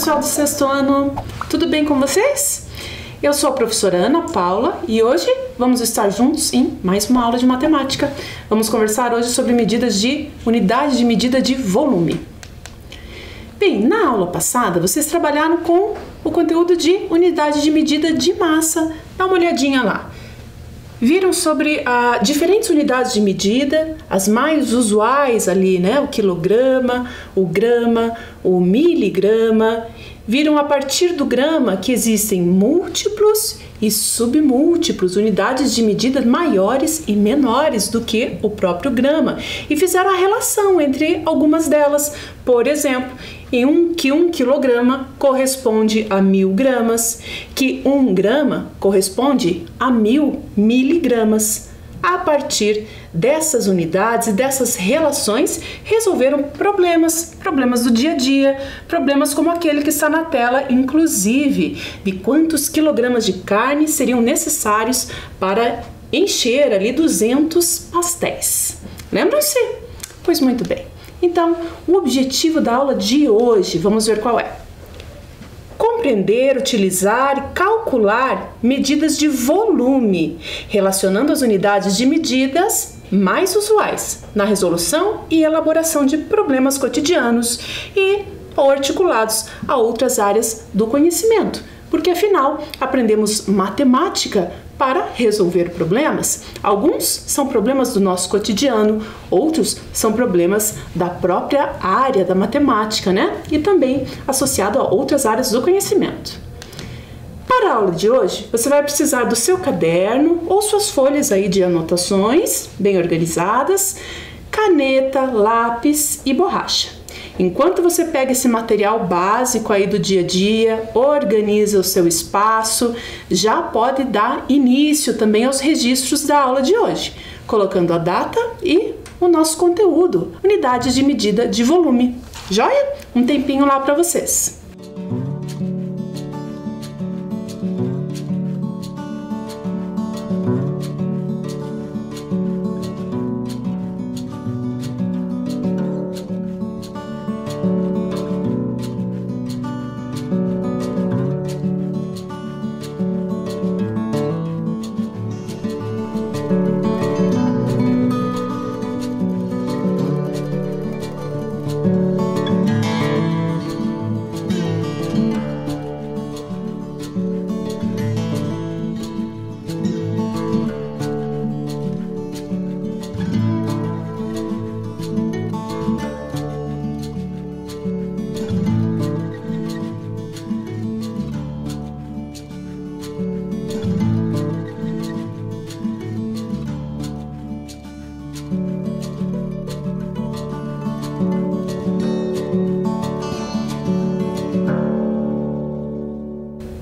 pessoal do sexto ano, tudo bem com vocês? Eu sou a professora Ana Paula e hoje vamos estar juntos em mais uma aula de matemática. Vamos conversar hoje sobre medidas de unidade de medida de volume. Bem, na aula passada vocês trabalharam com o conteúdo de unidade de medida de massa. Dá uma olhadinha lá. Viram sobre diferentes unidades de medida, as mais usuais ali, né? O quilograma, o grama, o miligrama. Viram a partir do grama que existem múltiplos e submúltiplos, unidades de medida maiores e menores do que o próprio grama. E fizeram a relação entre algumas delas. Por exemplo, que 1 quilograma corresponde a 1000 gramas, que 1 grama corresponde a 1000 miligramas. A partir dessas unidades e dessas relações, resolveram problemas do dia a dia, problemas como aquele que está na tela, inclusive de quantos quilogramas de carne seriam necessários para encher ali 200 pastéis. Lembram-se? Pois muito bem. Então, o objetivo da aula de hoje, vamos ver qual é. Compreender, utilizar e calcular medidas de volume, relacionando as unidades de medidas mais usuais na resolução e elaboração de problemas cotidianos ou articulados a outras áreas do conhecimento, porque afinal aprendemos matemática para resolver problemas. Alguns são problemas do nosso cotidiano, outros são problemas da própria área da matemática, né? E também associado a outras áreas do conhecimento. Para a aula de hoje, você vai precisar do seu caderno ou suas folhas aí de anotações, bem organizadas, caneta, lápis e borracha. Enquanto você pega esse material básico aí do dia a dia, organiza o seu espaço, já pode dar início também aos registros da aula de hoje, colocando a data e o nosso conteúdo, unidades de medida de volume. Joia? Um tempinho lá para vocês.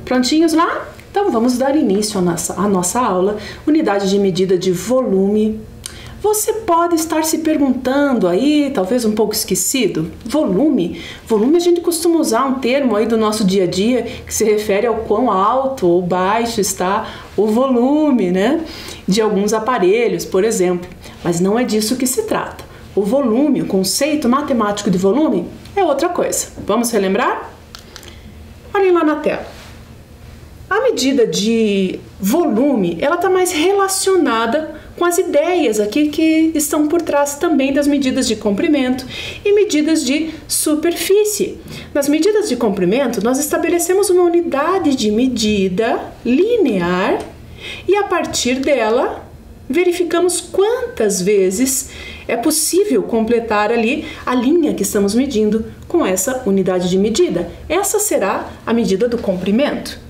Prontinhos lá? Então vamos dar início à nossa aula, unidade de medida de volume. Você pode estar se perguntando aí, talvez um pouco esquecido, volume? Volume a gente costuma usar um termo aí do nosso dia a dia que se refere ao quão alto ou baixo está o volume, né? De alguns aparelhos, por exemplo. Mas não é disso que se trata. O volume, o conceito matemático de volume é outra coisa. Vamos relembrar? Olhem lá na tela. A medida de volume, ela está mais relacionada com as ideias aqui que estão por trás também das medidas de comprimento e medidas de superfície. Nas medidas de comprimento, nós estabelecemos uma unidade de medida linear e a partir dela verificamos quantas vezes é possível completar ali a linha que estamos medindo com essa unidade de medida. Essa será a medida do comprimento.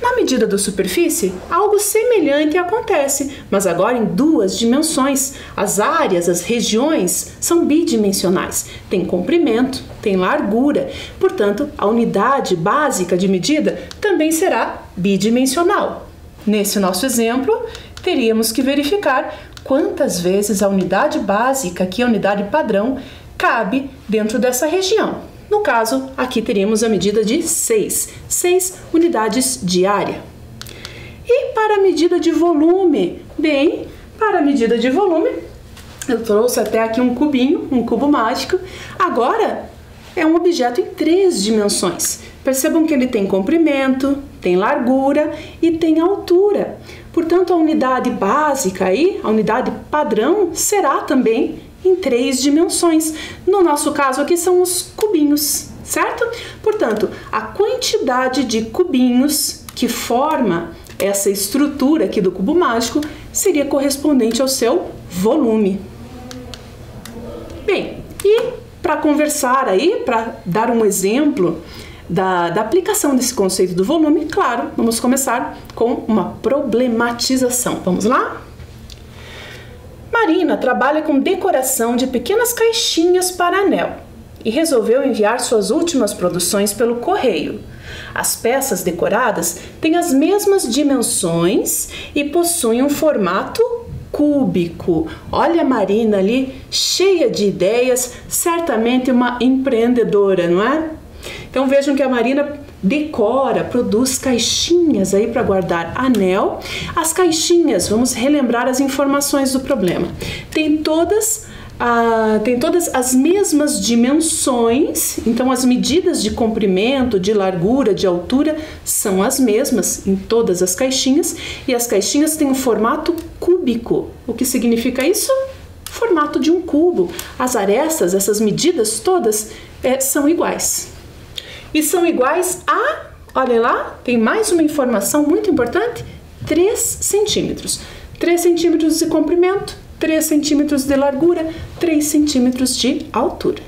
Na medida da superfície, algo semelhante acontece, mas agora em duas dimensões. As áreas, as regiões, são bidimensionais. Tem comprimento, tem largura. Portanto, a unidade básica de medida também será bidimensional. Nesse nosso exemplo, teríamos que verificar quantas vezes a unidade básica, que é a unidade padrão, cabe dentro dessa região. No caso, aqui teríamos a medida de 6 unidades de área. E para a medida de volume? Bem, para a medida de volume, eu trouxe até aqui um cubinho, um cubo mágico. Agora, é um objeto em 3 dimensões. Percebam que ele tem comprimento, tem largura e tem altura. Portanto, a unidade básica aí, a unidade padrão, será também em 3 dimensões. No nosso caso aqui são os cubinhos, certo? Portanto, a quantidade de cubinhos que forma essa estrutura aqui do cubo mágico seria correspondente ao seu volume. Bem, e para conversar aí, para dar um exemplo da aplicação desse conceito do volume, claro, vamos começar com uma problematização. Vamos lá? Marina trabalha com decoração de pequenas caixinhas para anel e resolveu enviar suas últimas produções pelo correio. As peças decoradas têm as mesmas dimensões e possuem um formato cúbico. Olha a Marina ali, cheia de ideias, certamente uma empreendedora, não é? Então vejam que a Marina decora, produz caixinhas aí para guardar anel. As caixinhas, vamos relembrar as informações do problema. Tem todas as mesmas dimensões, então as medidas de comprimento, de largura, de altura são as mesmas em todas as caixinhas e as caixinhas têm um formato cúbico. O que significa isso? Formato de um cubo. As arestas, essas medidas todas são iguais. E são iguais a, olha lá, tem mais uma informação muito importante, 3 centímetros. 3 centímetros de comprimento, 3 centímetros de largura, 3 centímetros de altura.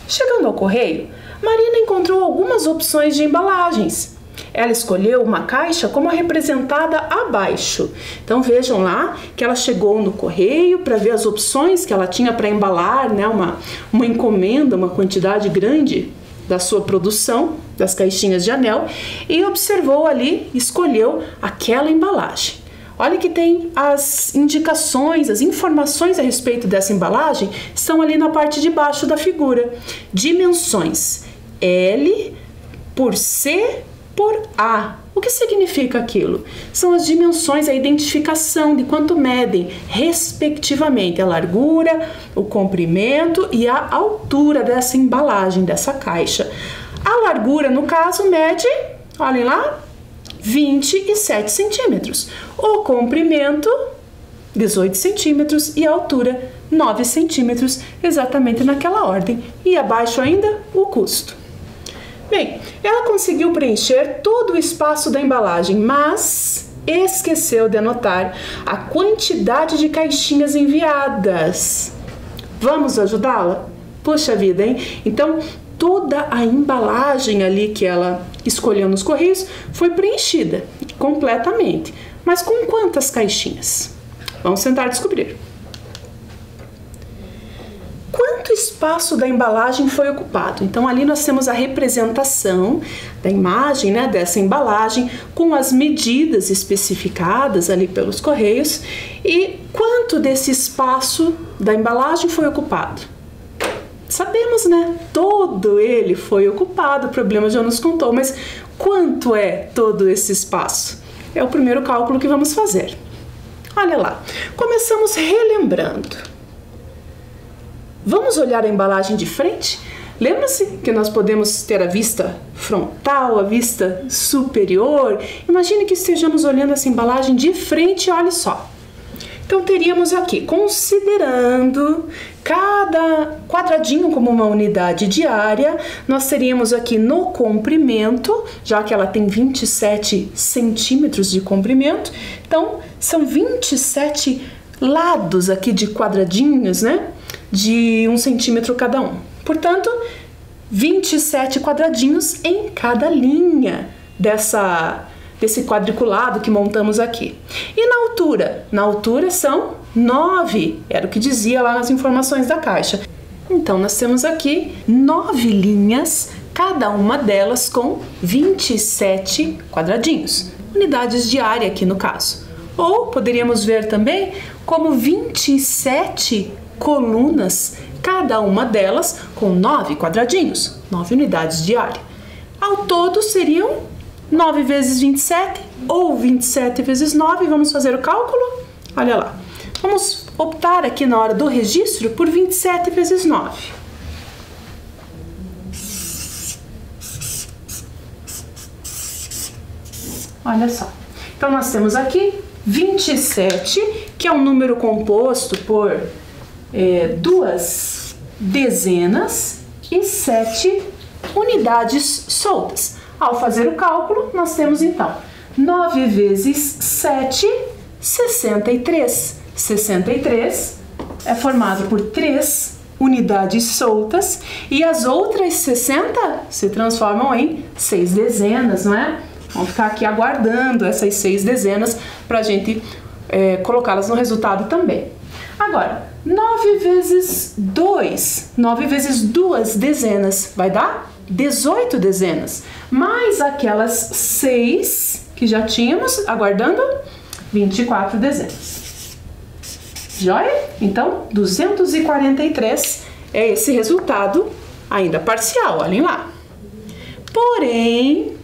Chegando ao correio, Marina encontrou algumas opções de embalagens. Ela escolheu uma caixa como a representada abaixo. Então vejam lá que ela chegou no correio para ver as opções que ela tinha para embalar, né, uma encomenda, uma quantidade grande da sua produção, das caixinhas de anel, e observou ali, escolheu aquela embalagem. Olha que tem as indicações, as informações a respeito dessa embalagem estão ali na parte de baixo da figura. Dimensões L por C por A. O que significa aquilo? São as dimensões, a identificação de quanto medem, respectivamente, a largura, o comprimento e a altura dessa embalagem, dessa caixa. A largura, no caso, mede, olhem lá, 27 centímetros. O comprimento, 18 centímetros e a altura, 9 centímetros, exatamente naquela ordem. E abaixo ainda, o custo. Bem, ela conseguiu preencher todo o espaço da embalagem, mas esqueceu de anotar a quantidade de caixinhas enviadas. Vamos ajudá-la? Poxa vida, hein? Então, toda a embalagem ali que ela escolheu nos correios foi preenchida completamente. Mas com quantas caixinhas? Vamos tentar descobrir. Quanto espaço da embalagem foi ocupado? Então ali nós temos a representação da imagem, né, dessa embalagem com as medidas especificadas ali pelos correios e quanto desse espaço da embalagem foi ocupado? Sabemos, né? Todo ele foi ocupado, o problema já nos contou, mas quanto é todo esse espaço? É o primeiro cálculo que vamos fazer. Olha lá, começamos relembrando. Vamos olhar a embalagem de frente? Lembra-se que nós podemos ter a vista frontal, a vista superior? Imagine que estejamos olhando essa embalagem de frente, olha só. Então teríamos aqui, considerando cada quadradinho como uma unidade de área, nós teríamos aqui no comprimento, já que ela tem 27 centímetros de comprimento, então são 27 lados aqui de quadradinhos, né? De 1 centímetro cada um. Portanto, 27 quadradinhos em cada linha desse quadriculado que montamos aqui. E na altura? Na altura são 9, era o que dizia lá nas informações da caixa. Então, nós temos aqui 9 linhas, cada uma delas com 27 quadradinhos, unidades de área aqui no caso. Ou poderíamos ver também como 27 colunas, cada uma delas com 9 quadradinhos, 9 unidades de área. Ao todo seriam 9 vezes 27 ou 27 vezes 9, vamos fazer o cálculo? Olha lá, vamos optar aqui na hora do registro por 27 vezes 9. Olha só. Então, nós temos aqui 27, que é um número composto por 2 dezenas e 7 unidades soltas. Ao fazer o cálculo, nós temos então 9 vezes 7, 63. 63 é formado por 3 unidades soltas e as outras 60 se transformam em 6 dezenas, não é? Vamos ficar aqui aguardando essas 6 dezenas para a gente colocá-las no resultado também. Agora, 9 vezes 2, 9 vezes 2 dezenas, vai dar 18 dezenas, mais aquelas 6 que já tínhamos, aguardando, 24 dezenas. Joia? Então, 243 é esse resultado, ainda parcial, olhem lá. Porém,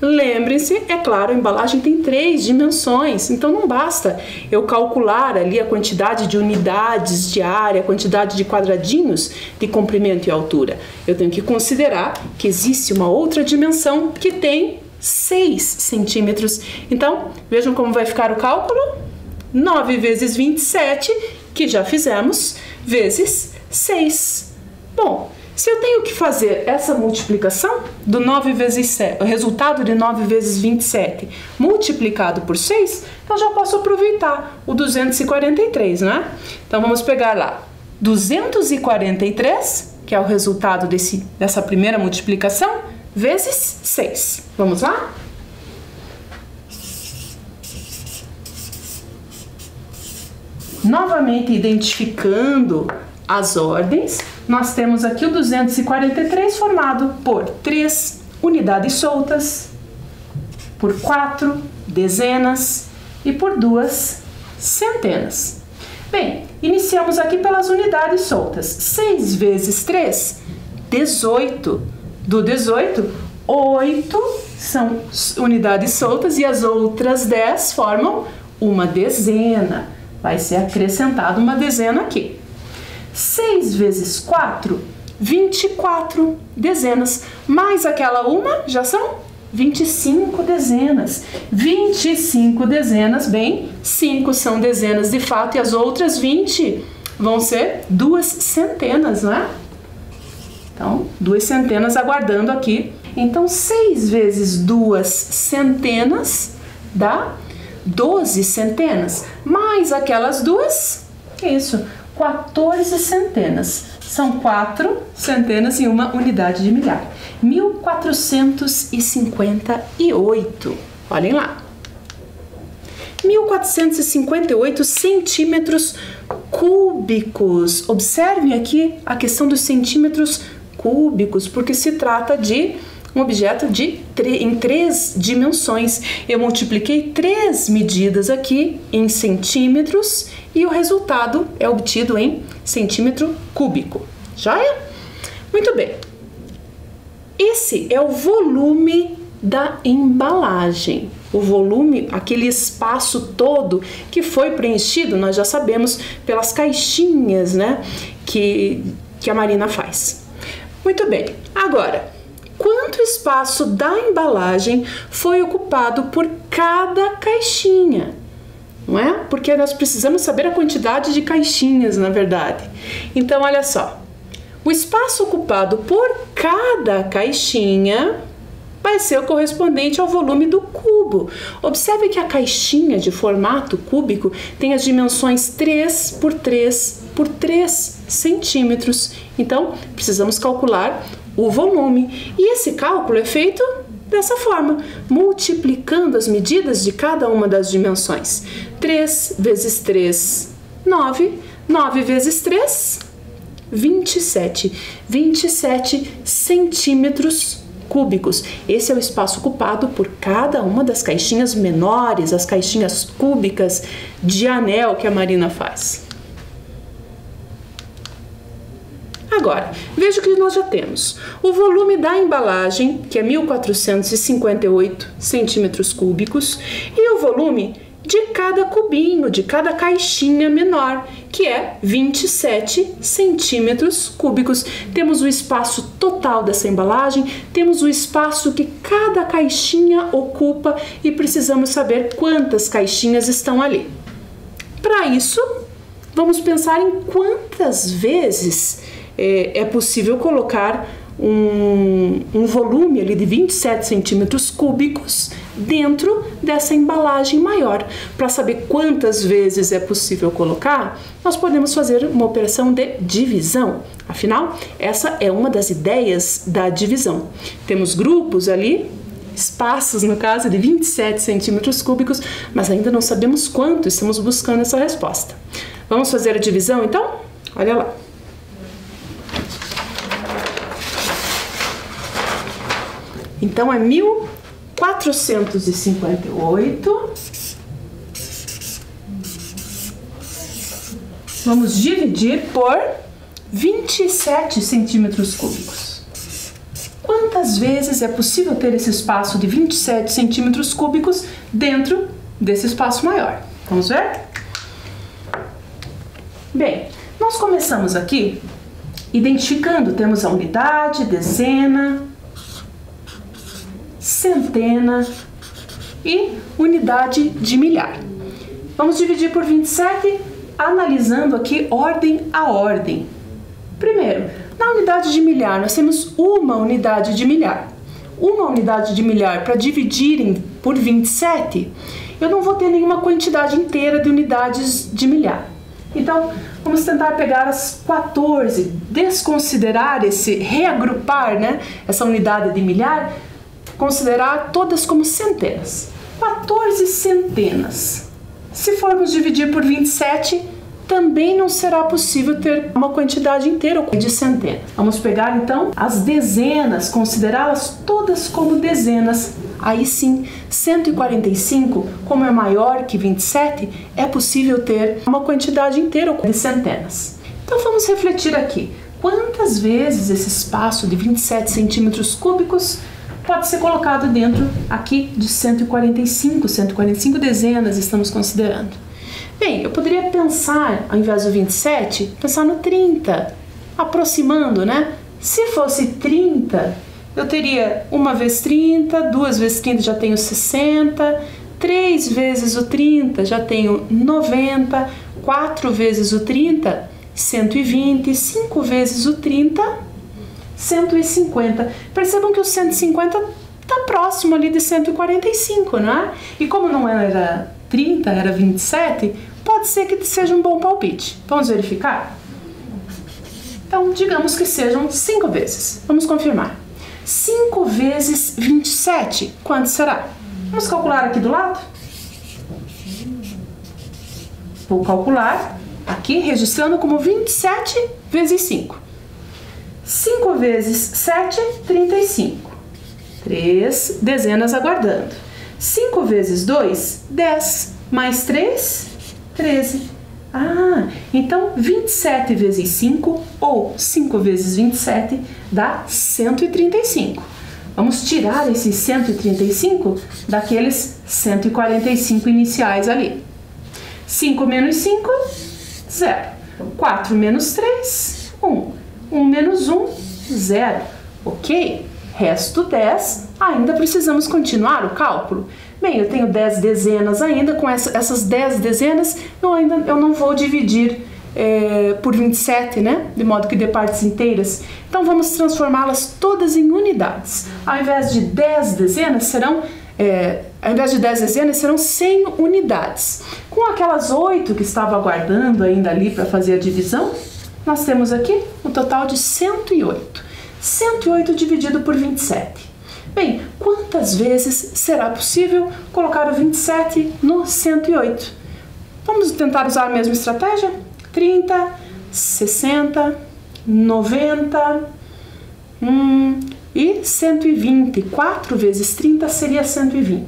lembrem-se, é claro, a embalagem tem 3 dimensões, então não basta eu calcular ali a quantidade de unidades de área, a quantidade de quadradinhos de comprimento e altura. Eu tenho que considerar que existe uma outra dimensão que tem 6 centímetros. Então, vejam como vai ficar o cálculo. 9 vezes 27, que já fizemos, vezes 6. Bom, se eu tenho que fazer essa multiplicação do 9 vezes 7, o resultado de 9 vezes 27 multiplicado por 6, então já posso aproveitar o 243, né? Então vamos pegar lá 243, que é o resultado dessa primeira multiplicação, vezes 6. Vamos lá? Novamente identificando as ordens, nós temos aqui o 243 formado por 3 unidades soltas, por 4 dezenas e por 2 centenas. Bem, iniciamos aqui pelas unidades soltas. 6 vezes 3, 18. Do 18, 8 são unidades soltas e as outras 10 formam uma dezena. Vai ser acrescentada uma dezena aqui. 6 vezes 4, 24 dezenas. Mais aquela uma, já são 25 dezenas. 25 dezenas, bem, 5 são dezenas de fato e as outras 20 vão ser 2 centenas, não é? Então, 2 centenas aguardando aqui. Então, 6 vezes 2 centenas dá 12 centenas, mais aquelas 2, que é isso? 14 centenas. São 4 centenas e uma unidade de milhar. 1458. Olhem lá. 1458 centímetros cúbicos. Observem aqui a questão dos centímetros cúbicos, porque se trata de um objeto em 3 dimensões. Eu multipliquei 3 medidas aqui em centímetros e o resultado é obtido em centímetro cúbico. Joia? Muito bem. Esse é o volume da embalagem. O volume, aquele espaço todo que foi preenchido, nós já sabemos pelas caixinhas, né, que a Marina faz. Muito bem. Agora, quanto espaço da embalagem foi ocupado por cada caixinha? Não é? Porque nós precisamos saber a quantidade de caixinhas, na verdade. Então, olha só. O espaço ocupado por cada caixinha vai ser o correspondente ao volume do cubo. Observe que a caixinha de formato cúbico tem as dimensões 3 por 3 por 3 centímetros. Então, precisamos calcular o volume. E esse cálculo é feito dessa forma, multiplicando as medidas de cada uma das dimensões. 3 vezes 3, 9. 9 vezes 3, 27. 27 centímetros cúbicos. Esse é o espaço ocupado por cada uma das caixinhas menores, as caixinhas cúbicas de anel que a Marina faz. Agora, veja o que nós já temos. O volume da embalagem, que é 1458 centímetros cúbicos, e o volume de cada cubinho, de cada caixinha menor, que é 27 centímetros cúbicos. Temos o espaço total dessa embalagem, temos o espaço que cada caixinha ocupa e precisamos saber quantas caixinhas estão ali. Para isso, vamos pensar em quantas vezes é possível colocar um volume ali de 27 centímetros cúbicos dentro dessa embalagem maior. Para saber quantas vezes é possível colocar, nós podemos fazer uma operação de divisão. Afinal, essa é uma das ideias da divisão. Temos grupos ali, espaços no caso de 27 centímetros cúbicos, mas ainda não sabemos quanto, estamos buscando essa resposta. Vamos fazer a divisão então? Olha lá. Então é 1458. Vamos dividir por 27 centímetros cúbicos. Quantas vezes é possível ter esse espaço de 27 centímetros cúbicos dentro desse espaço maior? Vamos ver? Bem, nós começamos aqui identificando, temos a unidade, dezena, centena e unidade de milhar. Vamos dividir por 27, analisando aqui ordem a ordem. Primeiro, na unidade de milhar, nós temos uma unidade de milhar. Uma unidade de milhar para dividir por 27, eu não vou ter nenhuma quantidade inteira de unidades de milhar. Então, vamos tentar pegar as 14, desconsiderar reagrupar, né, essa unidade de milhar, considerar todas como centenas. 14 centenas. Se formos dividir por 27, também não será possível ter uma quantidade inteira de centenas. Vamos pegar então as dezenas, considerá-las todas como dezenas. Aí sim, 145, como é maior que 27, é possível ter uma quantidade inteira de centenas. Então vamos refletir aqui. Quantas vezes esse espaço de 27 centímetros cúbicos pode ser colocado dentro aqui de 145 dezenas estamos considerando? Bem, eu poderia pensar, ao invés do 27, pensar no 30, aproximando, né? Se fosse 30, eu teria 1 vezes 30, 2 vezes 30 já tenho 60, 3 vezes o 30 já tenho 90, 4 vezes o 30, 120, 5 vezes o 30, 150. Percebam que o 150 está próximo ali de 145, não é? E como não era 30, era 27, pode ser que seja um bom palpite. Vamos verificar? Então, digamos que sejam 5 vezes. Vamos confirmar. 5 vezes 27, quanto será? Vamos calcular aqui do lado? Vou calcular aqui, registrando como 27 vezes 5. 5 vezes 7, 35. 3 dezenas aguardando. 5 vezes 2, 10. Mais 3, 13. Ah, então 27 vezes 5, ou 5 vezes 27, dá 135. Vamos tirar esses 135 daqueles 145 iniciais ali. 5 menos 5, 0. 4 menos 3, 1. 1 menos 1, 0. Ok? Resto 10, ainda precisamos continuar o cálculo. Bem, eu tenho 10 dezenas ainda, com essas 10 dezenas eu não vou dividir por 27, né? De modo que dê partes inteiras. Então vamos transformá-las todas em unidades. Ao invés de 10 dezenas serão 100 unidades. Com aquelas 8 que estava aguardando ainda ali para fazer a divisão, nós temos aqui um total de 108. 108 dividido por 27. Bem, quantas vezes será possível colocar o 27 no 108? Vamos tentar usar a mesma estratégia? 30, 60, 90 e 120. 4 vezes 30 seria 120.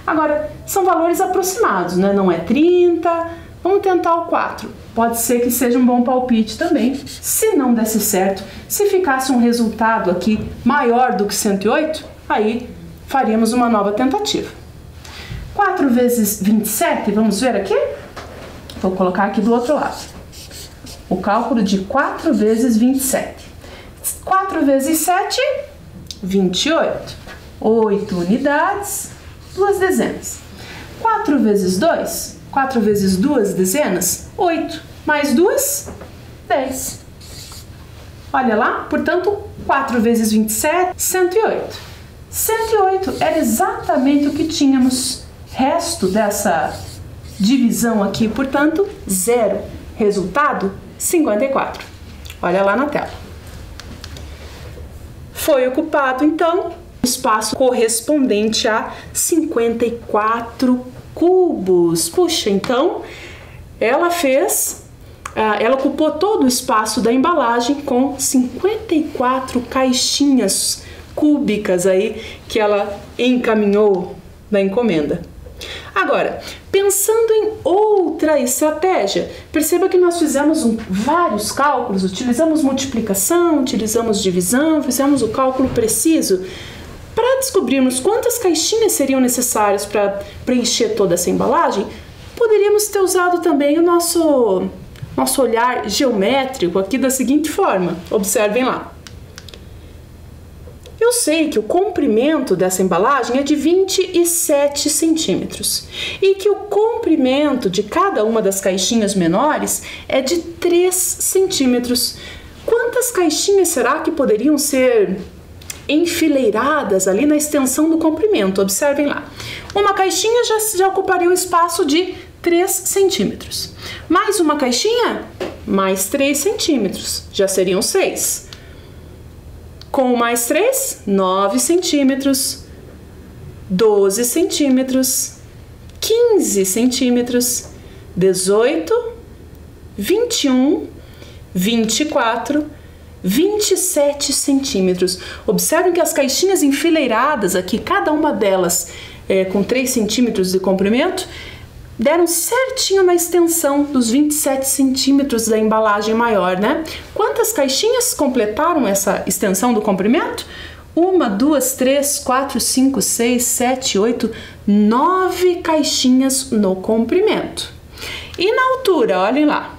Agora, são valores aproximados, né? Não é 30. Vamos tentar o 4. Pode ser que seja um bom palpite também. Se não desse certo, se ficasse um resultado aqui maior do que 108, aí faríamos uma nova tentativa. 4 4 vezes 27, vamos ver aqui? Vou colocar aqui do outro lado. O cálculo de 4 vezes 27. 4 vezes 7, 28. 8 unidades, 2 dezenas. 4 vezes 2, 4 vezes 2 dezenas, 8. Mais 2, 10. Olha lá, portanto, 4 vezes 27, 108. 108 era exatamente o que tínhamos. Resto dessa divisão aqui, portanto, 0. Resultado, 54. Olha lá na tela. Foi ocupado, então, o espaço correspondente a 54 cubos. Puxa, então, ela ocupou todo o espaço da embalagem com 54 caixinhas cúbicas aí que ela encaminhou na encomenda. Agora, pensando em outra estratégia, perceba que nós fizemos vários cálculos, utilizamos multiplicação, utilizamos divisão, fizemos o cálculo preciso para descobrirmos quantas caixinhas seriam necessárias para preencher toda essa embalagem. Poderíamos ter usado também o nosso olhar geométrico aqui da seguinte forma. Observem lá. Eu sei que o comprimento dessa embalagem é de 27 centímetros e que o comprimento de cada uma das caixinhas menores é de 3 centímetros. Quantas caixinhas será que poderiam ser enfileiradas ali na extensão do comprimento? Observem lá. Uma caixinha já ocuparia um espaço de 3 centímetros. Mais uma caixinha, mais 3 centímetros. Já seriam 6. Com mais 3, 9 centímetros, 12 centímetros, 15 centímetros, 18, 21, 24, 27 centímetros. Observem que as caixinhas enfileiradas aqui, cada uma delas com 3 centímetros de comprimento, deram certinho na extensão dos 27 centímetros da embalagem maior, né? Quantas caixinhas completaram essa extensão do comprimento? 1, 2, 3, 4, 5, 6, 7, 8, 9 caixinhas no comprimento. E na altura, olhem lá.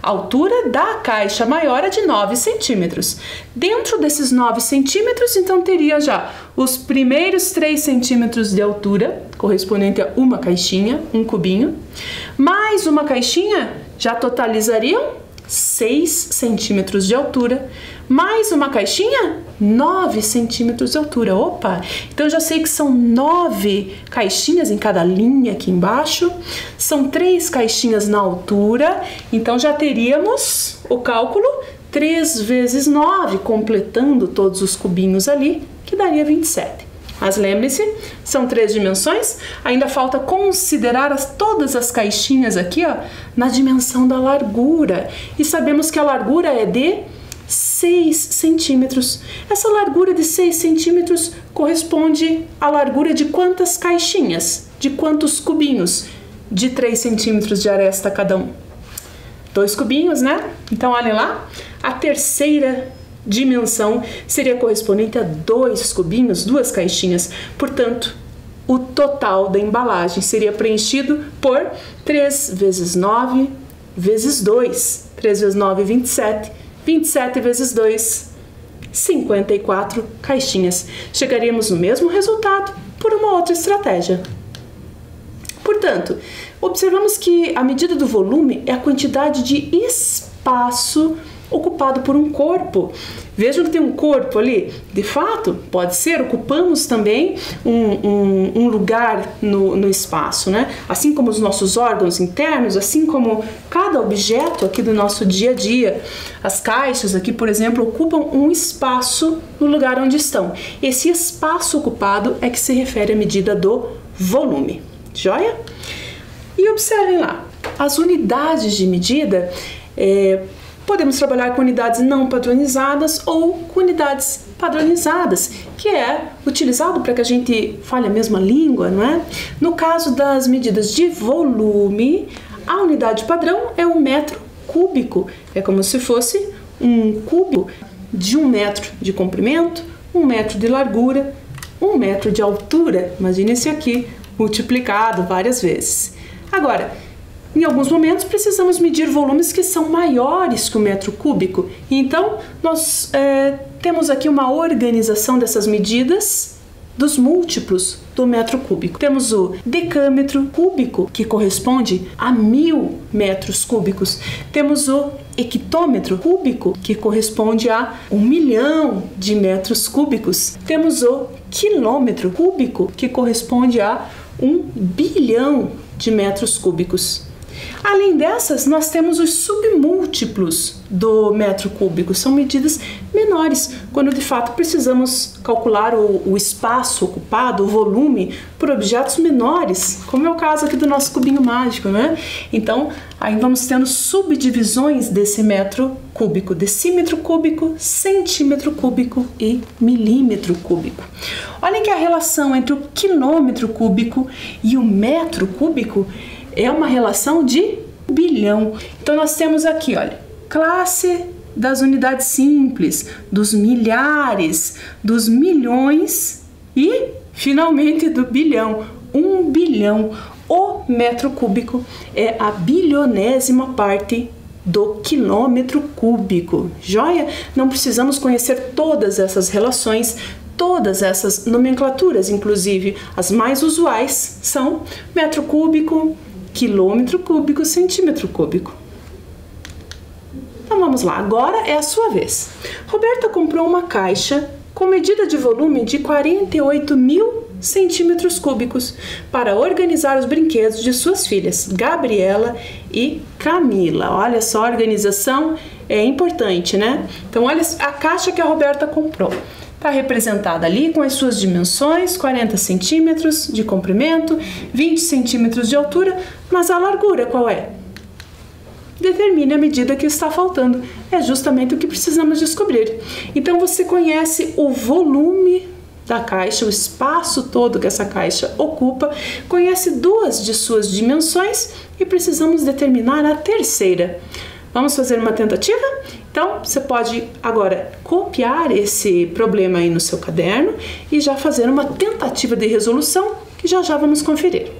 A altura da caixa maior é de 9 centímetros. Dentro desses 9 centímetros, então, teria já os primeiros 3 centímetros de altura, correspondente a uma caixinha, um cubinho. Mais uma caixinha, já totalizariam 6 centímetros de altura. Mais uma caixinha, 9 centímetros de altura. Opa! Então, eu já sei que são 9 caixinhas em cada linha aqui embaixo. São 3 caixinhas na altura. Então, já teríamos o cálculo 3 vezes 9, completando todos os cubinhos ali, que daria 27. Mas lembre-se, são 3 dimensões. Ainda falta considerar todas as caixinhas aqui, ó, na dimensão da largura. E sabemos que a largura é de 6 centímetros. Essa largura de 6 centímetros corresponde à largura de quantas caixinhas? De quantos cubinhos? De 3 centímetros de aresta cada um. 2 cubinhos, né? Então, olhem lá. A terceira dimensão seria correspondente a 2 cubinhos, 2 caixinhas. Portanto, o total da embalagem seria preenchido por 3 vezes 9 vezes 2. 3 vezes 9, 27. 27 vezes 2, 54 caixinhas. Chegaríamos no mesmo resultado por uma outra estratégia. Portanto, observamos que a medida do volume é a quantidade de espaço ocupado por um corpo. Vejam que tem um corpo ali. De fato, pode ser, ocupamos também um lugar no espaço, né? Assim como os nossos órgãos internos, assim como cada objeto aqui do nosso dia a dia. As caixas aqui, por exemplo, ocupam um espaço no lugar onde estão. Esse espaço ocupado é que se refere à medida do volume. Joia? E observem lá, as unidades de medida, podemos trabalhar com unidades não padronizadas ou com unidades padronizadas, que é utilizado para que a gente fale a mesma língua, não é? No caso das medidas de volume, a unidade padrão é um metro cúbico. É como se fosse um cubo de 1 metro de comprimento, 1 metro de largura, 1 metro de altura. Imagine esse aqui, multiplicado várias vezes. Agora, em alguns momentos precisamos medir volumes que são maiores que o metro cúbico. Então, nós temos aqui uma organização dessas medidas dos múltiplos do metro cúbico. Temos o decâmetro cúbico, que corresponde a 1000 metros cúbicos. Temos o hectômetro cúbico, que corresponde a 1 milhão de metros cúbicos. Temos o quilômetro cúbico, que corresponde a 1 bilhão de metros cúbicos. Além dessas, nós temos os submúltiplos do metro cúbico. São medidas menores, quando de fato precisamos calcular o espaço ocupado, o volume, por objetos menores, como é o caso aqui do nosso cubinho mágico, né? Então, aí vamos tendo subdivisões desse metro cúbico: decímetro cúbico, centímetro cúbico e milímetro cúbico. Olhem que a relação entre o quilômetro cúbico e o metro cúbico é uma relação de bilhão. Então nós temos aqui, olha, classe das unidades simples, dos milhares, dos milhões e, finalmente, do bilhão. 1 bilhão. O metro cúbico é a bilionésima parte do quilômetro cúbico. Joia? Não precisamos conhecer todas essas relações, todas essas nomenclaturas, inclusive as mais usuais são metro cúbico, quilômetro cúbico, centímetro cúbico. Então vamos lá, agora é a sua vez. Roberta comprou uma caixa com medida de volume de 48.000 centímetros cúbicos para organizar os brinquedos de suas filhas, Gabriela e Camila. Olha só, a organização é importante, né? Então olha a caixa que a Roberta comprou. Está representada ali com as suas dimensões: 40 centímetros de comprimento, 20 centímetros de altura, mas a largura qual é? Determine a medida que está faltando. É justamente o que precisamos descobrir. Então você conhece o volume da caixa, o espaço todo que essa caixa ocupa, conhece duas de suas dimensões e precisamos determinar a terceira. Vamos fazer uma tentativa? Então, você pode agora copiar esse problema aí no seu caderno e já fazer uma tentativa de resolução que já vamos conferir.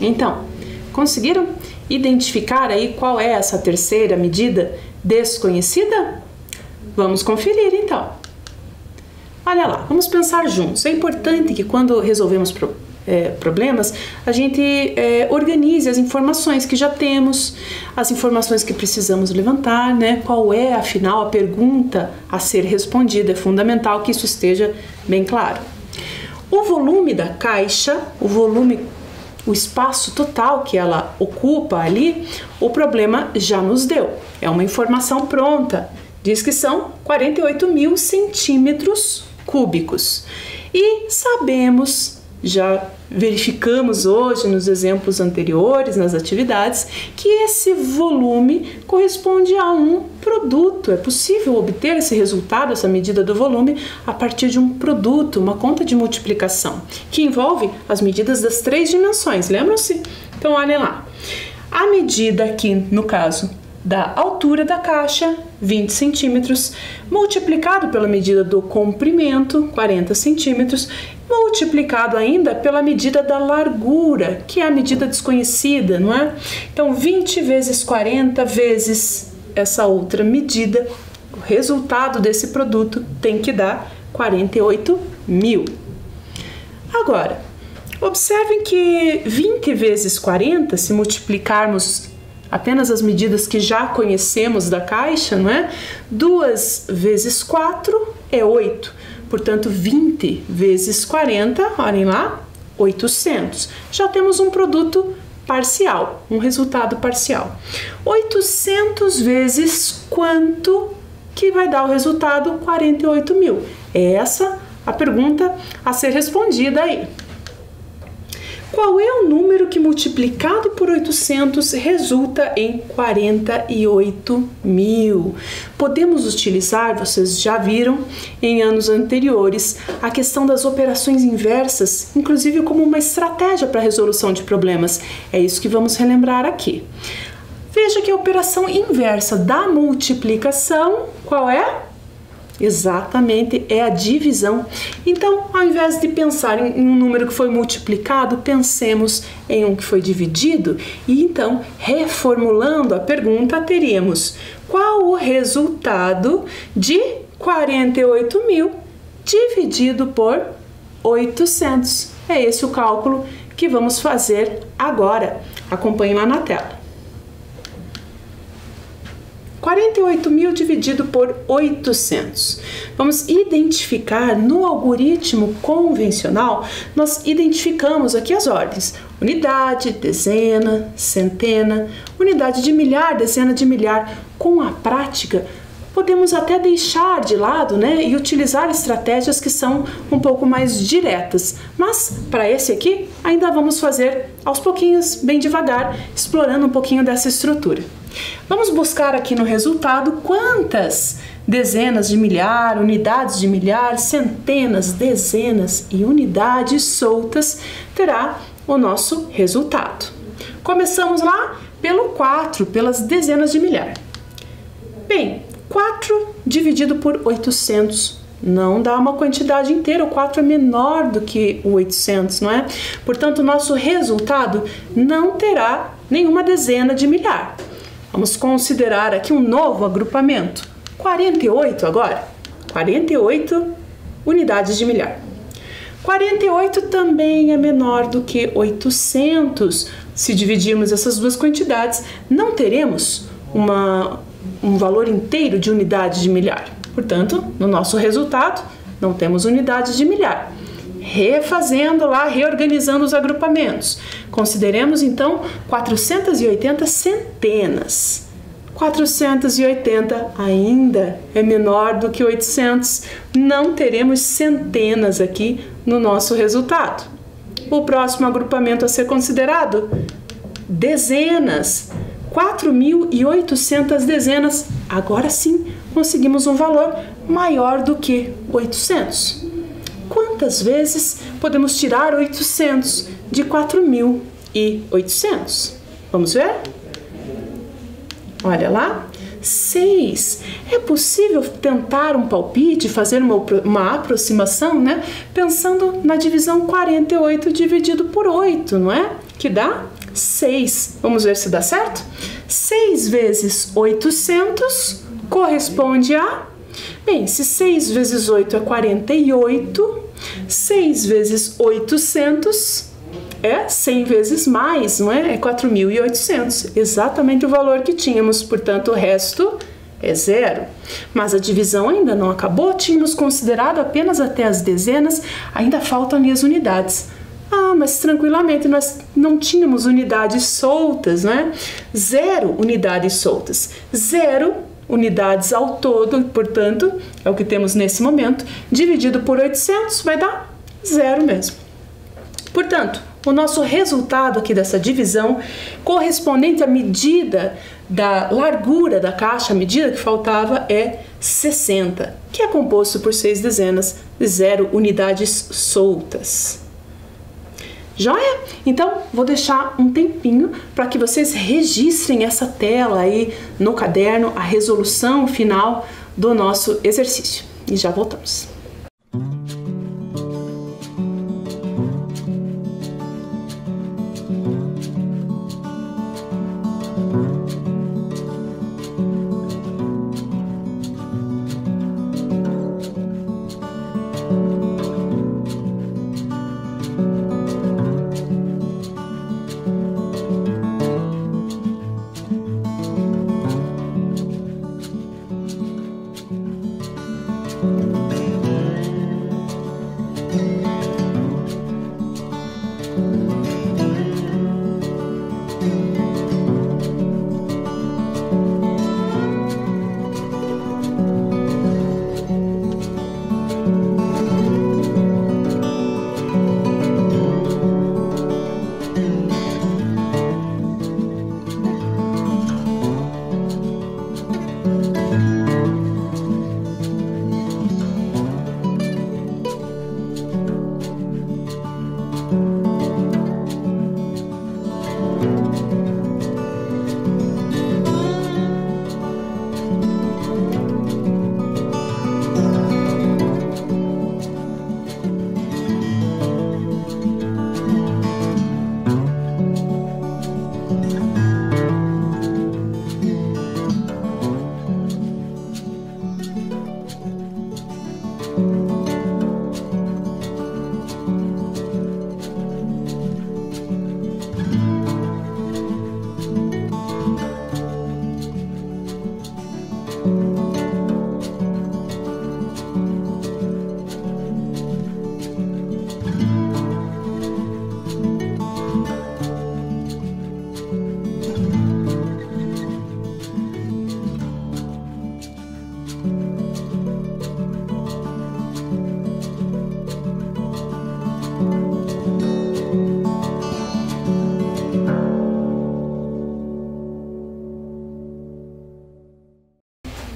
Então, conseguiram identificar aí qual é essa terceira medida desconhecida? Vamos conferir então. Olha lá, vamos pensar juntos. É importante que quando resolvemos problemas, a gente organize as informações que já temos, as informações que precisamos levantar, né? Qual é, afinal, a pergunta a ser respondida? É fundamental que isso esteja bem claro. O volume da caixa, o espaço total que ela ocupa ali, o problema já nos deu. É uma informação pronta. Diz que são 48.000 centímetros cúbicos. E sabemos, já verificamos hoje nos exemplos anteriores, nas atividades, que esse volume corresponde a um produto. É possível obter esse resultado, essa medida do volume, a partir de um produto, uma conta de multiplicação, que envolve as medidas das 3 dimensões, lembram-se? Então, olhem lá. A medida aqui, no caso, da altura da caixa, 20 centímetros, multiplicado pela medida do comprimento, 40 centímetros, multiplicado ainda pela medida da largura, que é a medida desconhecida, não é? Então, 20 vezes 40 vezes essa outra medida, o resultado desse produto tem que dar 48.000. Agora, observem que 20 vezes 40, se multiplicarmos apenas as medidas que já conhecemos da caixa, não é? 2 vezes 4 é 8. Portanto, 20 vezes 40, olhem lá, 800. Já temos um produto parcial, um resultado parcial. 800 vezes quanto que vai dar o resultado? 48.000. É essa a pergunta a ser respondida aí. Qual é o número que multiplicado por 800 resulta em 48.000? Podemos utilizar, vocês já viram em anos anteriores, a questão das operações inversas, inclusive como uma estratégia para a resolução de problemas. É isso que vamos relembrar aqui. Veja que a operação inversa da multiplicação, qual é? Exatamente, é a divisão. Então, ao invés de pensar em um número que foi multiplicado, pensemos em um que foi dividido. E então, reformulando a pergunta, teríamos: qual o resultado de 48.000 dividido por 800? É esse o cálculo que vamos fazer agora. Acompanhe lá na tela. 48.000 dividido por 800. Vamos identificar no algoritmo convencional, nós identificamos aqui as ordens: unidade, dezena, centena, unidade de milhar, dezena de milhar. Com a prática, podemos até deixar de lado, né, e utilizar estratégias que são um pouco mais diretas. Mas, para esse aqui, ainda vamos fazer aos pouquinhos, bem devagar, explorando um pouquinho dessa estrutura. Vamos buscar aqui no resultado quantas dezenas de milhar, unidades de milhar, centenas, dezenas e unidades soltas terá o nosso resultado. Começamos lá pelo 4, pelas dezenas de milhar. Bem, 4 dividido por 800. Não dá uma quantidade inteira, o 4 é menor do que o 800, não é? Portanto, o nosso resultado não terá nenhuma dezena de milhar. Vamos considerar aqui um novo agrupamento. 48 agora. 48 unidades de milhar. 48 também é menor do que 800. Se dividirmos essas duas quantidades, não teremos um valor inteiro de unidades de milhar. Portanto, no nosso resultado, não temos unidades de milhar. Refazendo lá, reorganizando os agrupamentos. Consideremos, então, 480 centenas. 480 ainda é menor do que 800. Não teremos centenas aqui no nosso resultado. O próximo agrupamento a ser considerado? Dezenas. 4.800 dezenas. Agora sim, conseguimos um valor maior do que 800. Quantas vezes podemos tirar 800 de 4.800? Vamos ver? Olha lá. 6. É possível tentar um palpite, fazer uma aproximação, né? Pensando na divisão 48 dividido por 8, não é? Que dá 6. Vamos ver se dá certo? 6 vezes 800 corresponde a... Bem, se 6 vezes 8 é 48, 6 vezes 800 é 100 vezes mais, não é? É 4.800, exatamente o valor que tínhamos, portanto o resto é 0. Mas a divisão ainda não acabou, tínhamos considerado apenas até as dezenas, ainda faltam ali as unidades. Ah, mas tranquilamente nós não tínhamos unidades soltas, né? 0 unidades soltas, 0 unidades ao todo, portanto, é o que temos nesse momento, dividido por 800 vai dar 0 mesmo. Portanto, o nosso resultado aqui dessa divisão, correspondente à medida da largura da caixa, a medida que faltava é 60, que é composto por 6 dezenas de 0 unidades soltas. Joia? Então, vou deixar um tempinho para que vocês registrem essa tela aí no caderno, a resolução final do nosso exercício. E já voltamos.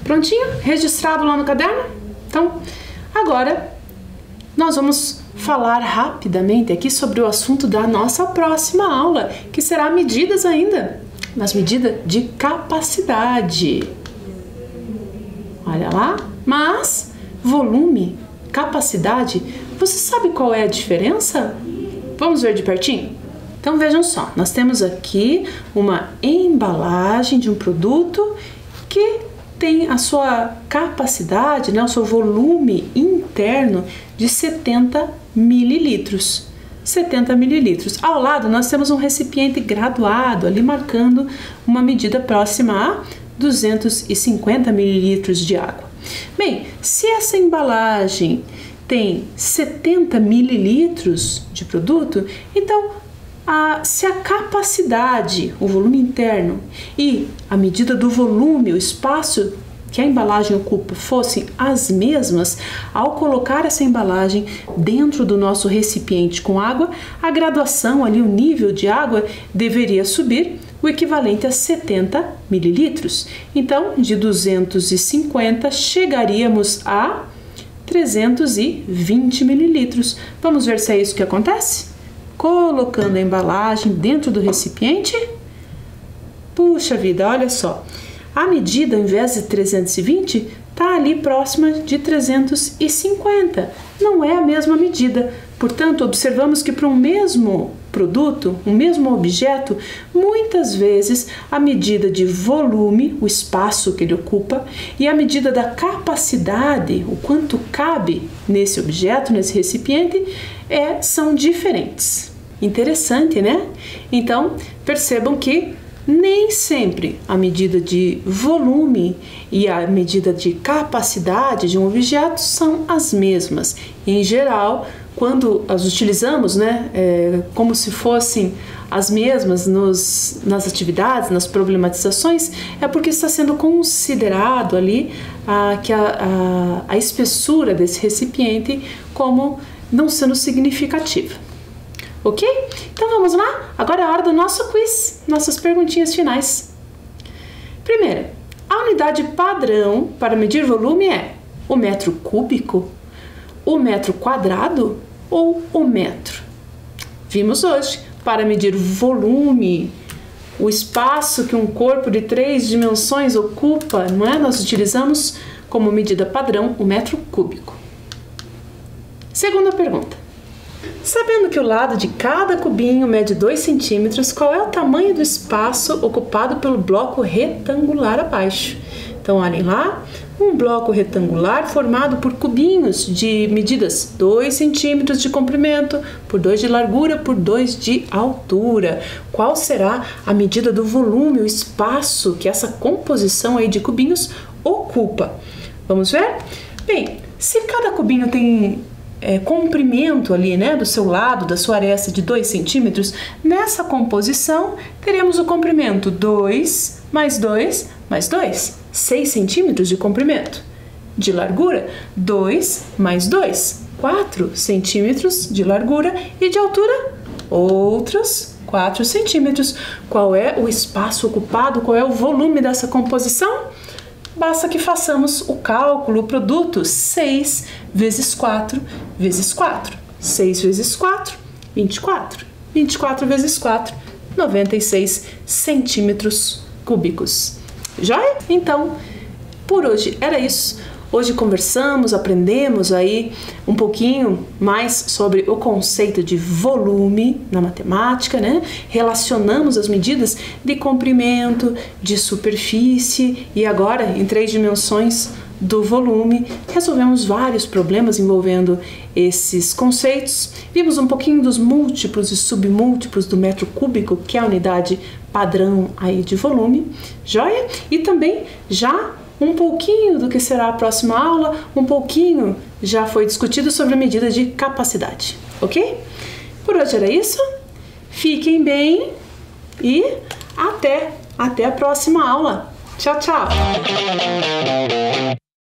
Prontinho? Registrado lá no caderno? Então, agora nós vamos falar rapidamente aqui sobre o assunto da nossa próxima aula, que será medidas ainda, nas medidas de capacidade. olha lá. Mas volume, capacidade, você sabe qual é a diferença? Vamos ver de pertinho? Então vejam só, nós temos aqui uma embalagem de um produto que tem a sua capacidade, né, o seu volume interno de 70 mililitros. 70 mililitros. Ao lado nós temos um recipiente graduado ali marcando uma medida próxima a 250 mililitros de água. Bem, se essa embalagem tem 70 mililitros de produto, então se a capacidade, o volume interno e a medida do volume, o espaço que a embalagem ocupa fossem as mesmas, ao colocar essa embalagem dentro do nosso recipiente com água, a graduação ali, o nível de água deveria subir o equivalente a 70 mililitros. Então, de 250 chegaríamos a 320 mililitros. Vamos ver se é isso que acontece? Colocando a embalagem dentro do recipiente, puxa vida, olha só, a medida ao invés de 320 está ali próxima de 350, não é a mesma medida. Portanto, observamos que para um mesmo produto, um mesmo objeto, muitas vezes a medida de volume, o espaço que ele ocupa, e a medida da capacidade, o quanto cabe nesse objeto, nesse recipiente, são diferentes. Interessante, né? Então, percebam que nem sempre a medida de volume e a medida de capacidade de um objeto são as mesmas. Em geral, quando as utilizamos, né, como se fossem as mesmas nas atividades, nas problematizações, é porque está sendo considerado ali que a espessura desse recipiente como não sendo significativa. Ok? Então vamos lá? Agora é a hora do nosso quiz, nossas perguntinhas finais. Primeira, a unidade padrão para medir volume é o metro cúbico, o metro quadrado ou o metro? Vimos hoje, para medir volume, o espaço que um corpo de 3 dimensões ocupa, não é? Nós utilizamos como medida padrão o metro cúbico. Segunda pergunta. Sabendo que o lado de cada cubinho mede 2 centímetros, qual é o tamanho do espaço ocupado pelo bloco retangular abaixo? Então, olhem lá, um bloco retangular formado por cubinhos de medidas 2 centímetros de comprimento, por 2 de largura, por 2 de altura. Qual será a medida do volume, o espaço que essa composição aí de cubinhos ocupa? Vamos ver? Bem, se cada cubinho tem comprimento ali, né, do seu lado, da sua aresta de 2 centímetros, nessa composição teremos o comprimento 2 mais 2 mais 2, 6 centímetros de comprimento. De largura, 2 mais 2, 4 centímetros de largura, e de altura, outros 4 centímetros. Qual é o espaço ocupado, qual é o volume dessa composição? Basta que façamos o cálculo, o produto, 6 vezes 4 vezes 4. 6 vezes 4, 24. 24 vezes 4, 96 centímetros cúbicos. Joia? Então, por hoje era isso. Hoje conversamos, aprendemos aí um pouquinho mais sobre o conceito de volume na matemática, né? Relacionamos as medidas de comprimento, de superfície e agora em 3 dimensões do volume. Resolvemos vários problemas envolvendo esses conceitos. Vimos um pouquinho dos múltiplos e submúltiplos do metro cúbico, que é a unidade padrão aí de volume. Joia? E também já um pouquinho do que será a próxima aula, um pouquinho já foi discutido sobre a medida de capacidade, ok? Por hoje era isso, fiquem bem e até a próxima aula. Tchau, tchau!